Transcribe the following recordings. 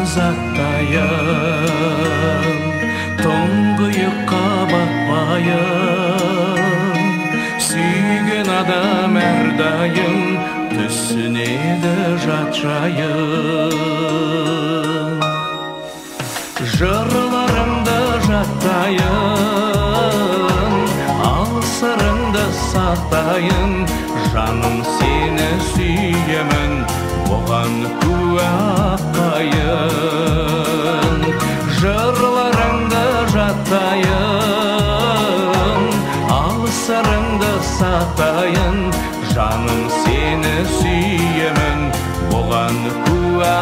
uzaqdayım, Toңguyuqqa bakmayım, Sүйген адам әрдайым түсінеді жат жайын. Жырларымды жаттайын, ал сырыңды сақтайын, жаным сені сүйемін, оған куә қайын. Жырларыңды жаттайын, ал сырыңды сақтайын, жаным сені сүйемін, оған куә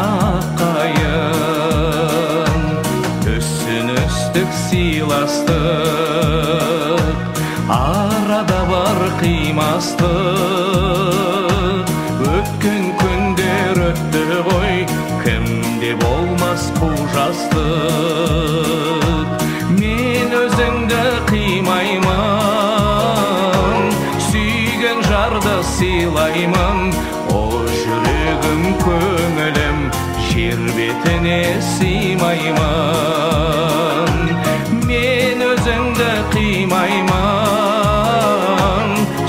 қайын. Түсіністік сыйластық, арада бар қимастық. Өткен күндер өтті ғой, кімде болмас бұл жастық. Мен өзіңді қимаймын, сүйген жарды сыйлаймын. О жүрегім, көңілім, жер бетіне сыймаймын. Мен өзіңді қимаймын,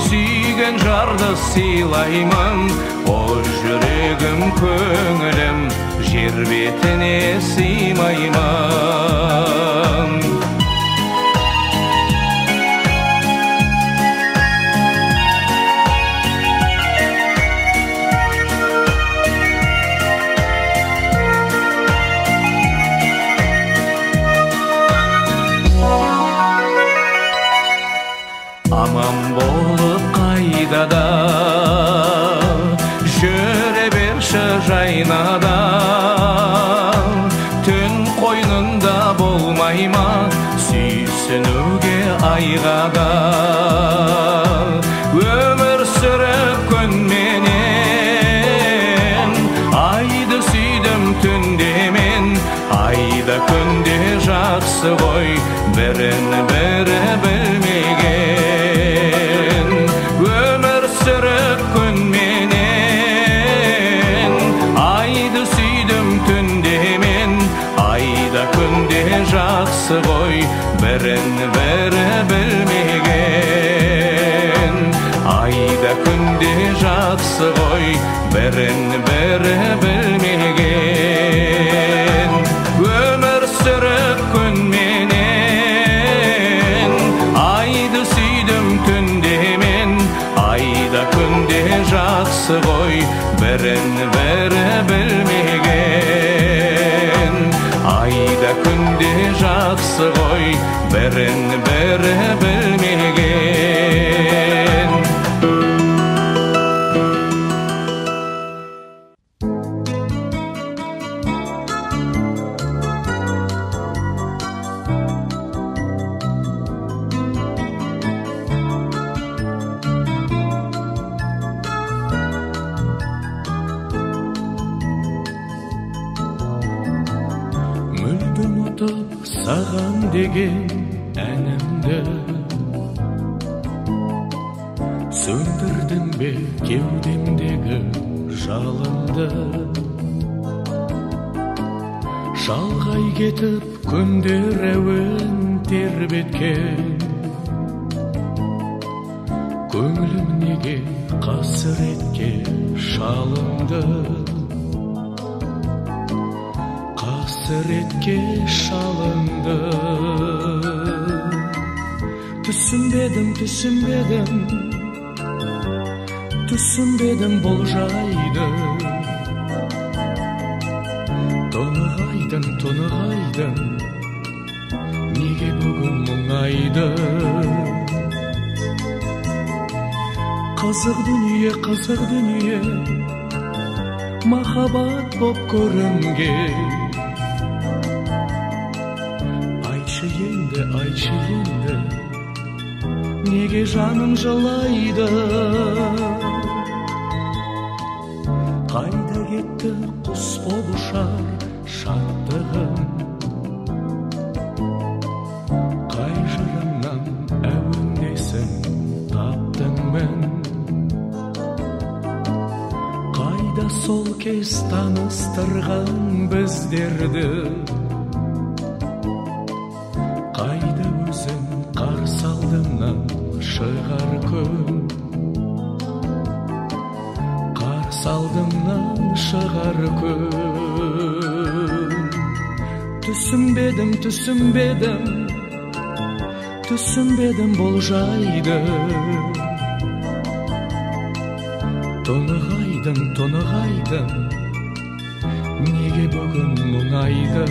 сүйген жарды сыйлаймын. О жүрегім, көңілім, жер бетіне сыймаймын. Аман болып қайдада, жүре берші жайнада. Түн қойнында болмай ма, сүйсінуге айғада. Өмір сүріп күнменен, айды сүйдім түнде мен. Айда күнде жақсы ғой, бірін-бірі білмеген. Өмір сүріп күнменен, айды сүйдім түнде мен. Айда күнде жақсы ғой, бірін-бірі білмеген. Айда күнде жақсы ғой, бірін-бірі білмеген. Өмір сүріп күнменен, айды сүйдім түнде мен. Айда күнде жақсы ғой, бірін-бірі білмеген. Айда күнде жақсы ғой, бірін-бірі білмеген. Саған деген әнімді сөндірдің бе кеудемдегі жалынды. Шалғай кетіп күндер әуен тербеткен, көңілім неге қасіретке шалынды. Қасіретке шалынды. Түсінбедім, түсінбедім, түсінбедім бұл жайды. Тонығайдың, тонығайдың, неге бүгін мұңайды. Қызық дүние, махаббат боп көрінген. Айтшы енді, неге жаным жылайды. Қайда кетті құс боп ұшар шаттығым. Қай жырымнан әуендесін таптың мен. Қайда сол кез таныстырған біздерді қайда өзің қарсы алдымнан шығар күн, қарсы алдымнан шығар күн. Түсінбедім, түсінбедім, түсінбедім бұл жайды. Тонығайдым, тонығайдым, неге бүгін мұңайды.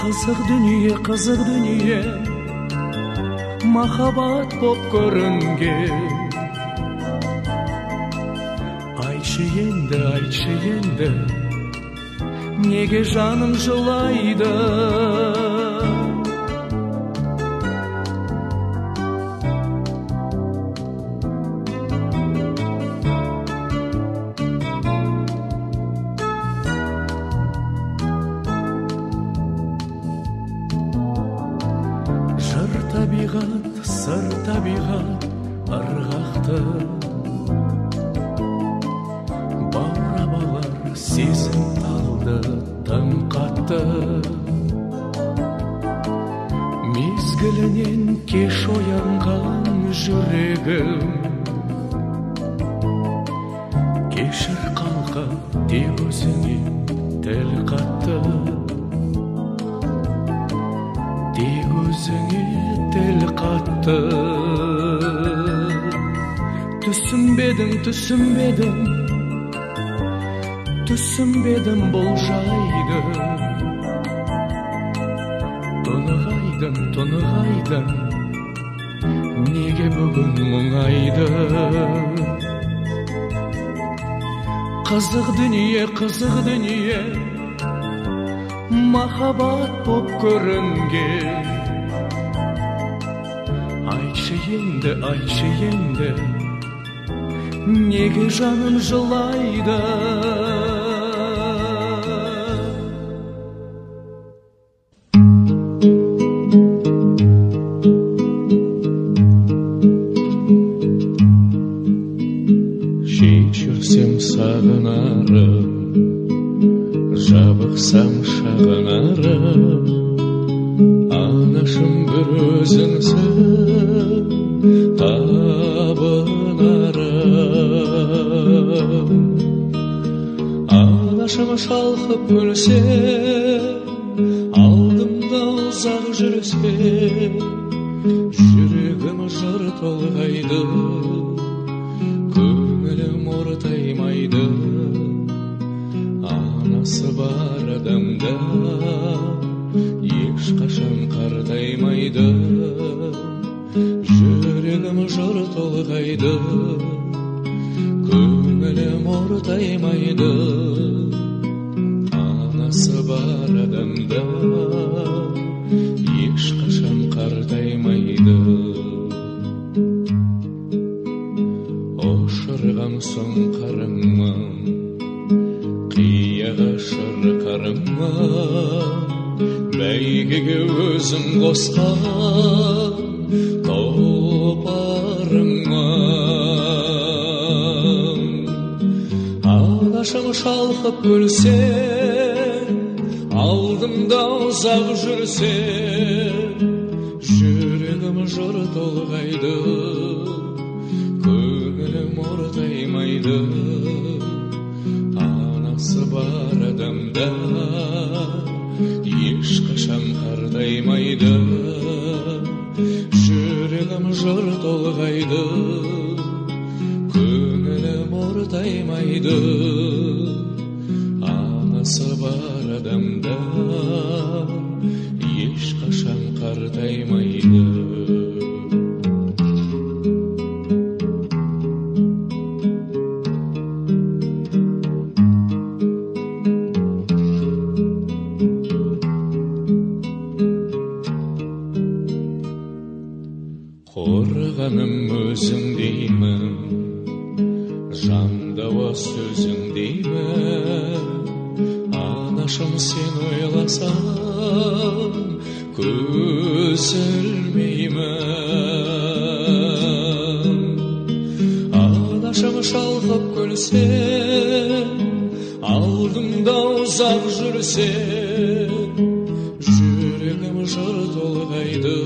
Қызық дүние, махаббат боп көрінген. Айтшы енді, неге жаным жылайды. Сыр табиғат ырғақты, баурап алар сезім талды тым қатты. Мезгілінен кеш оянған жүрегім, кешір қалқып тек өзіңе тіл қатты, тек өзіңе тіл қатты. Түсінбедім, түсінбедім, түсінбедім бұл жайды. Тонығайдым, тонығайдым, неге бүгін мұңайды. Қызық дүние, махаббат боп көрінген. Айтшы енді, неге жаным жылайды. Жүрсем сағынарым, жабықсам шағынарым, анашым бір өзіңсің табынарым. Анашым шалқып күлсе, алдымда ұзақ жүрсе, жүрегім жыр толғайды, көңілім ортаймайды. Анасы бар адамда ешқашан қартаймайды. Жүрегім жыр толғайды, көңілім ортаймайды. Анасы бар адамда ешқашан қартаймайды. Ошырған соң қарымым, қияға шырқарымым, бәйгеге өзім қосқан тұлпарымым. Анашым шалқып күлсе, алдымда ұзақ жүрсе, жүрегім жыр толғайды, көңілім ортаймайды. Анасы бар адамда ешқашан қартаймайды. Жүрегім жыр толғайды, көңілім ортаймайды. Анасы бар адамда ешқашан қартаймайды. Қорғаным өзің деймін, жандауа сөзің деймін. Анашым сен ойласам, көз ілмеймін. Анашым көрсем, алдымда ұзақ жүрсем, жүрегім жыр толғайды,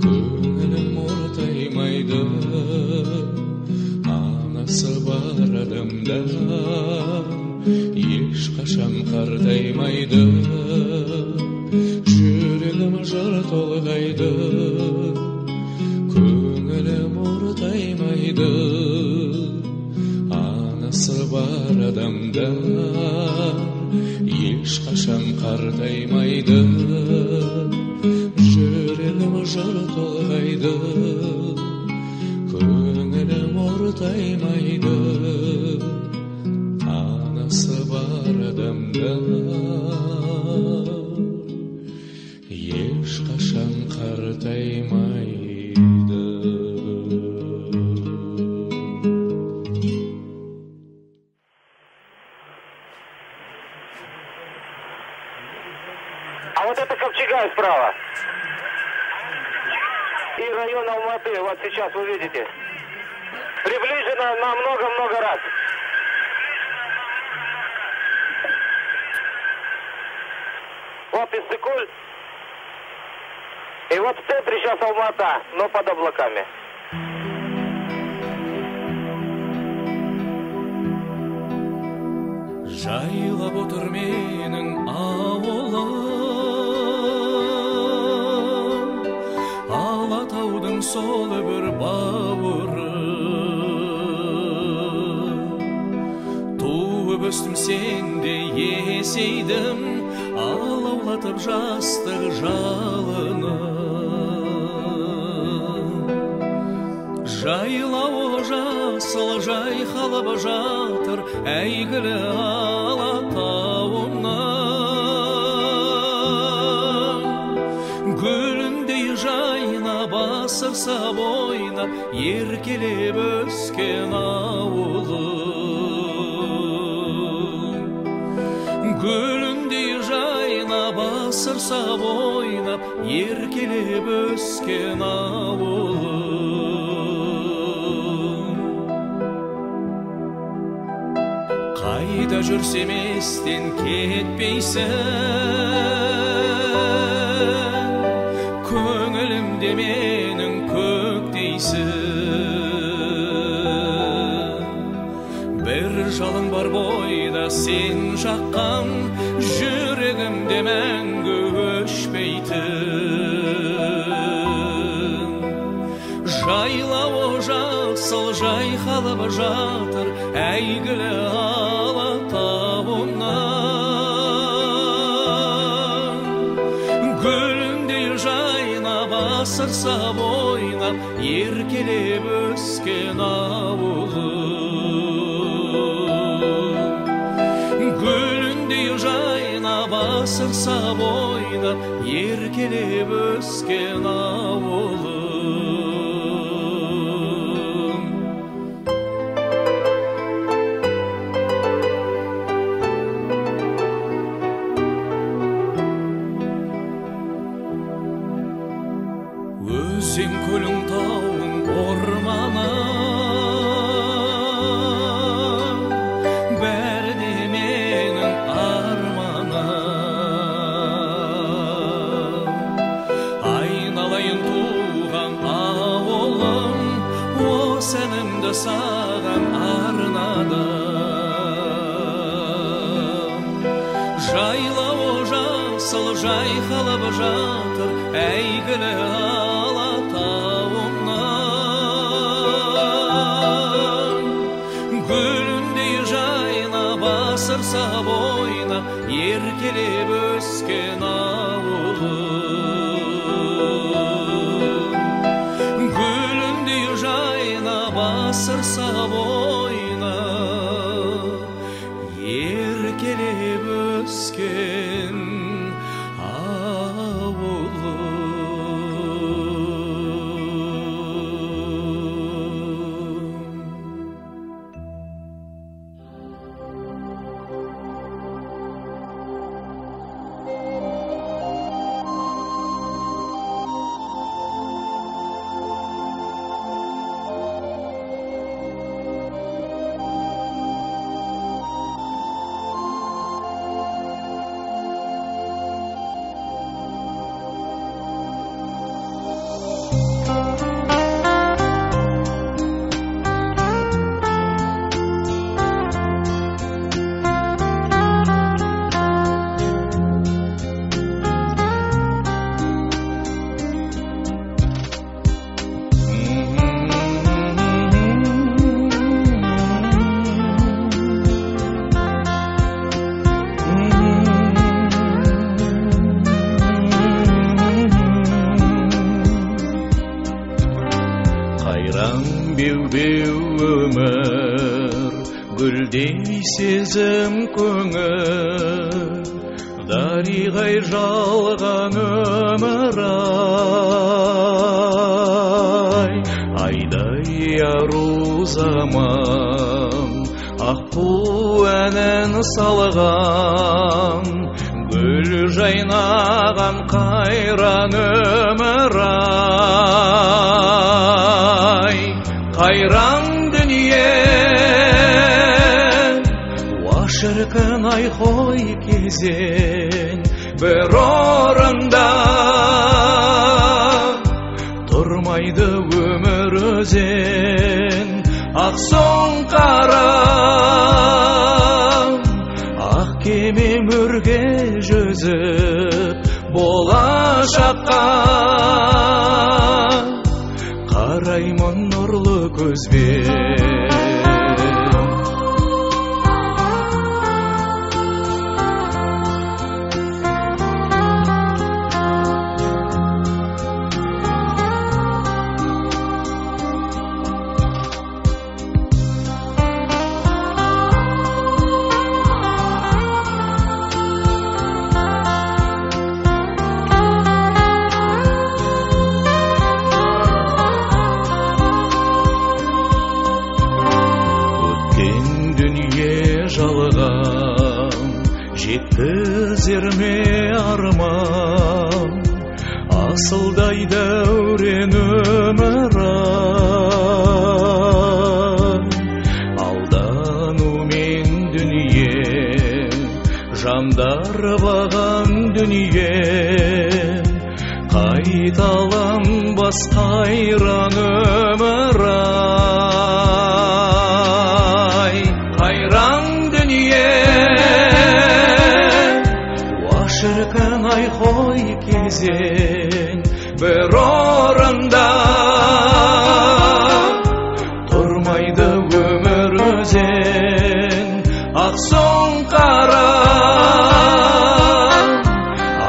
көңілім ортаймайды. Анасы бар адамда ешқашан қартаймайды. Жүрегім жыр толғайды, көңілім ортаймайды. Анасы бар адамда ешқашан қартаймайды. Жүрегім жыр толғайды, көңілім ортаймайды. Анасы бар адамда ешқашан қартаймайды. А вот это Ковчега справа. И район Алматы, вот сейчас вы видите. Приближено на много-много раз. Вот Иссык-Куль. И вот в центре сейчас Алмата, но под облаками. Жайлап отыр менің ауылым, Алатаудың сол бір бауыры. Туып өстім сенде есейдім, алаулатып жастық жалыны. Жайлауы жасыл жайқалып жатыр, әйгілі Алатауымнан. Гүліндей жайнап асырса бойнап, еркелеп өскен ауылым. Гүліндей жайнап асырса бойнап, еркелеп өскен ауылым. Қайда жүрсем естен кетпейсің, көңілімде менің көктейсің. Бір жалын бар бойда сен жаққан, жүрегімде мәңгі өшпейтін. Жайлауы жасыл жайқалып жатыр, әйгілі Алатауымнан. Гүліндей жайнап асырса бойнап, еркелеп өскен ауылым. Гүліндей жайнап асырса бойнап, еркелеп өскен ауылым. Өзен көлің тауың орманы, бәрі де менің арманым. Айналайын туған ауылым, осы әнімді саған арнадым. Жайлауы жасыл жайқалып жатыр, әйгілі Алатауымнан. Гүліндей жайнап асырса бойнап, еркелеп өскен ауылым. Гүліндей жайнап асырса бойнап, еркелеп өскен Таң беу-беу өмір, гүлдей сезім көңіл, дариғай жалған өмір-ай. Айдай ару заман, аққу әнін салған, гүл жайнаған қайран өмір-ай. Қайран дүние, уа шіркін ай қой кезең, бір орында тұрмайды өмір өзен. Ақ соң қара, ақ кеме мөрге жүзіп, болашаққа қараймын нұрлы көзбен. Жеткізер ме арман, асылдай дәурен өмір-ай. Алданумен дүние, жандар баған дүние, қайталанбас қайран өмір-ай. Қайран дүние, шіркін ай қой кезең, бір орында тұрмайды өмір өзен. Ақ соң қара,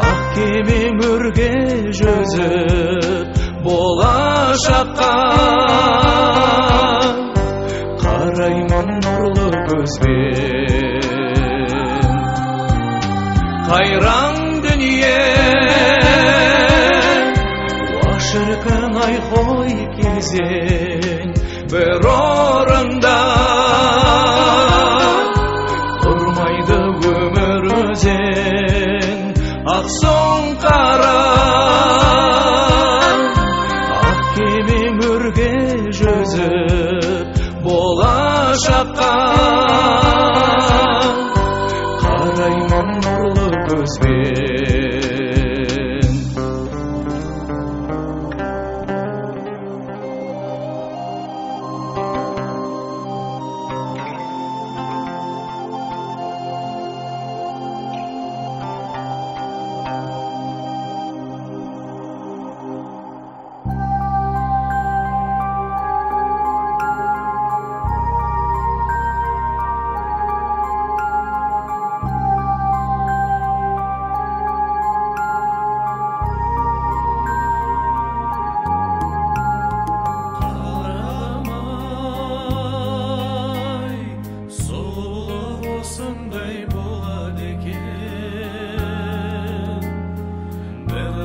ақ кеме мөрге жүзіп, болашаққа қараймын нұрлы көзбен. Қайран дүние, уа шіркін ай қой кезең, бір орында тұрмайды өмір өзен. Ақ соң қара, ақ кеме мөрге жүзіп, болашаққа қараймын нұрлы көзбен.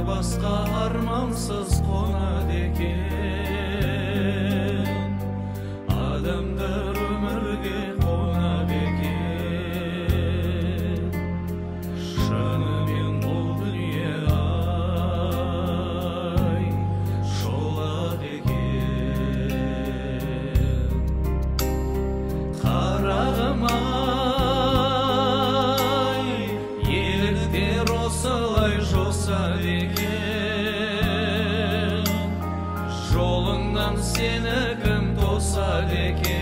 Басқа армансыз қонады екен, адамдар өмірге қонады екен. Шынымен бұл дүние ай шолады екен. Қарағым ай, еліктер осылай жосады екен. Жолыңнан сені кім тосады екен?